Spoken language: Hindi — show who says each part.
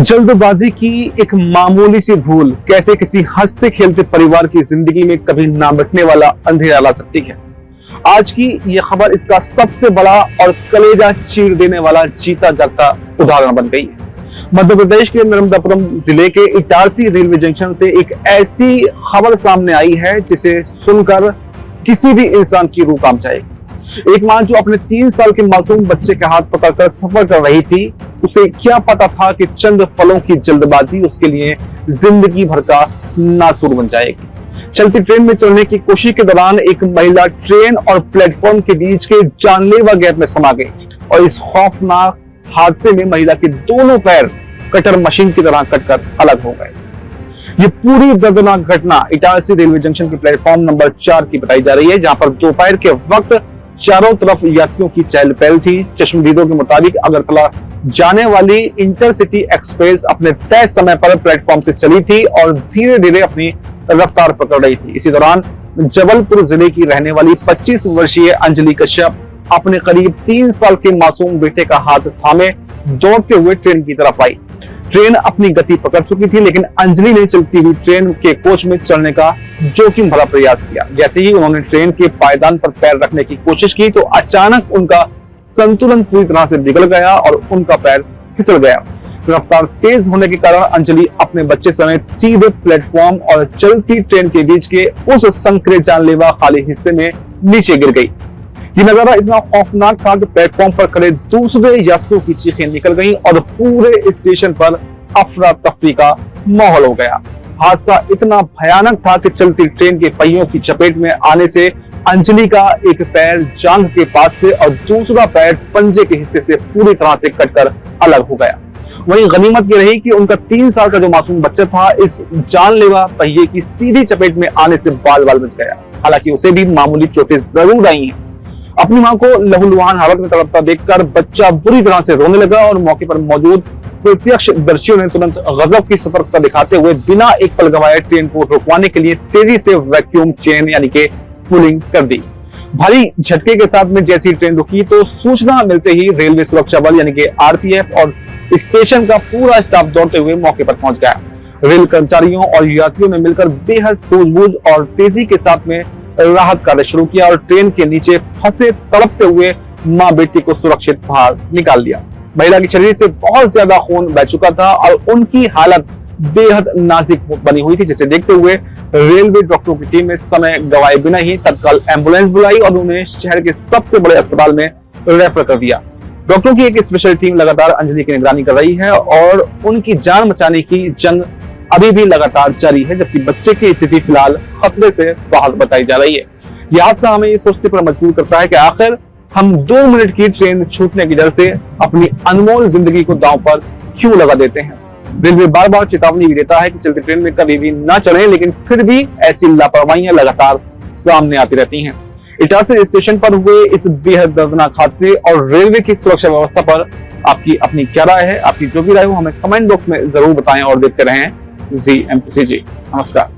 Speaker 1: जल्दबाजी की एक मामूली सी भूल कैसे किसी हंसते खेलते परिवार की जिंदगी में कभी ना मिटने वाला अंधेरा ला सकती है। आज की ये खबर इसका सबसे बड़ा और कलेजा चीर देने वाला जीता जागता उदाहरण बन गई है। मध्य प्रदेश के नर्मदापुरम जिले के इटारसी रेलवे जंक्शन से एक ऐसी खबर सामने आई है जिसे सुनकर किसी भी इंसान की रूह कांप जाएगी। एक मां जो अपने 3 साल के मासूम बच्चे के हाथ पकड़कर सफर कर रही थी, उसे क्या पता था कि चंद पलों की जल्दबाजी उसके लिए जिंदगी भर का नासूर बन जाएगी। चलती ट्रेन में चलने की कोशिश के दौरान एक महिला ट्रेन और प्लेटफॉर्म के बीच के जानलेवा गैप में समा गई और इस खौफनाक हादसे में महिला के दोनों पैर कटर मशीन की तरह कटकर अलग हो गए। ये पूरी दर्दनाक घटना इटारसी रेलवे जंक्शन के प्लेटफॉर्म नंबर 4 की बताई जा रही है, जहां पर दोपहर के वक्त चारों तरफ यात्रियों की चहल पहल थी। चश्मदीदों के मुताबिक अगरतला जाने वाली इंटरसिटी एक्सप्रेस अपने तय समय पर प्लेटफॉर्म से चली थी और धीरे धीरे अपनी रफ्तार पकड़ रही थी। इसी दौरान जबलपुर जिले की रहने वाली 25 वर्षीय अंजलि कश्यप अपने करीब 3 साल के मासूम बेटे का हाथ थामे दौड़ते हुए ट्रेन की तरफ आई। ट्रेन अपनी गति पकड़ चुकी थी, लेकिन अंजलि ने चलती हुई ट्रेन के कोच में चढ़ने का जोखिम भरा प्रयास किया। जैसे ही उन्होंने ट्रेन के पायदान पर पैर रखने की कोशिश की तो अचानक उनका संतुलन पूरी तरह से बिगड़ गया और उनका पैर फिसल गया। रफ्तार तेज होने के कारण अंजलि अपने बच्चे समेत सीधे प्लेटफॉर्म और चलती ट्रेन के बीच के उस संकरे जानलेवा खाली हिस्से में नीचे गिर गई। ये नजारा इतना खौफनाक था कि प्लेटफॉर्म पर खड़े दूसरे यात्रियों की चीखें निकल गईं और पूरे स्टेशन पर अफरा तफरी का माहौल हो गया। हादसा इतना भयानक था कि चलती ट्रेन के पहियों की चपेट में आने से अंजलि का एक पैर जांघ के पास से और दूसरा पैर पंजे के हिस्से से पूरी तरह से कटकर अलग हो गया। वहीं गनीमत ये रही कि उनका 3 साल का जो मासूम बच्चा था, इस जानलेवा पहिए की सीधी चपेट में आने से बाल बाल बच गया। हालांकि उसे भी मामूली चोटें जरूर आई हैं। अपनी मां को लहूलुहान हालत में तड़पता देखकर बच्चा बुरी तरह से रोने लगा और मौके पर मौजूद प्रत्यक्षदर्शियों ने तुरंत गजब की सतर्कता दिखाते हुए बिना एक पल गंवाए ट्रेन को रुकवाने के लिए तेजी से वैक्यूम चेन यानी कि पुलिंग कर दी। भारी झटके के साथ में जैसी ट्रेन रुकी तो सूचना मिलते ही रेलवे सुरक्षा बल यानी कि आरपीएफ और स्टेशन का पूरा स्टाफ दौड़ते हुए मौके पर पहुंच गया। रेल कर्मचारियों और यात्रियों ने मिलकर बेहद सूझबूझ और तेजी के साथ में राहत कार्य शुरू किया और ट्रेन के नीचे फंसे तड़पते हुए मां बेटी को सुरक्षित बाहर निकाल लिया। महिला के शरीर से बहुत ज्यादा खून बह चुका था और उनकी हालत बेहद नाजुक बनी हुई थी, जिसे देखते हुए रेलवे डॉक्टरों की टीम ने समय गंवाए बिना ही तत्काल एम्बुलेंस बुलाई और उन्हें शहर के सबसे बड़े अस्पताल में रेफर कर दिया। डॉक्टरों की एक स्पेशल टीम लगातार अंजलि की निगरानी कर रही है और उनकी जान बचाने की जंग अभी भी लगातार जारी है, जबकि बच्चे की स्थिति फिलहाल खतरे से बाहर बताई जा रही है। यह हादसा हमें ये सोचने पर मजबूर करता है कि आखिर हम 2 मिनट की ट्रेन छूटने की डर से अपनी अनमोल जिंदगी को दांव पर क्यों लगा देते हैं। रेलवे बार बार चेतावनी भी देता है कि चलती ट्रेन में कभी भी न चलें, लेकिन फिर भी ऐसी लापरवाहियां लगातार सामने आती रहती हैं। इटारसी स्टेशन पर हुए इस बेहद दर्दनाक हादसे और रेलवे की सुरक्षा व्यवस्था पर आपकी अपनी क्या राय है? आपकी जो भी राय हो हमें कमेंट बॉक्स में जरूर बताएं और देखते रहें ZMPCG। नमस्कार।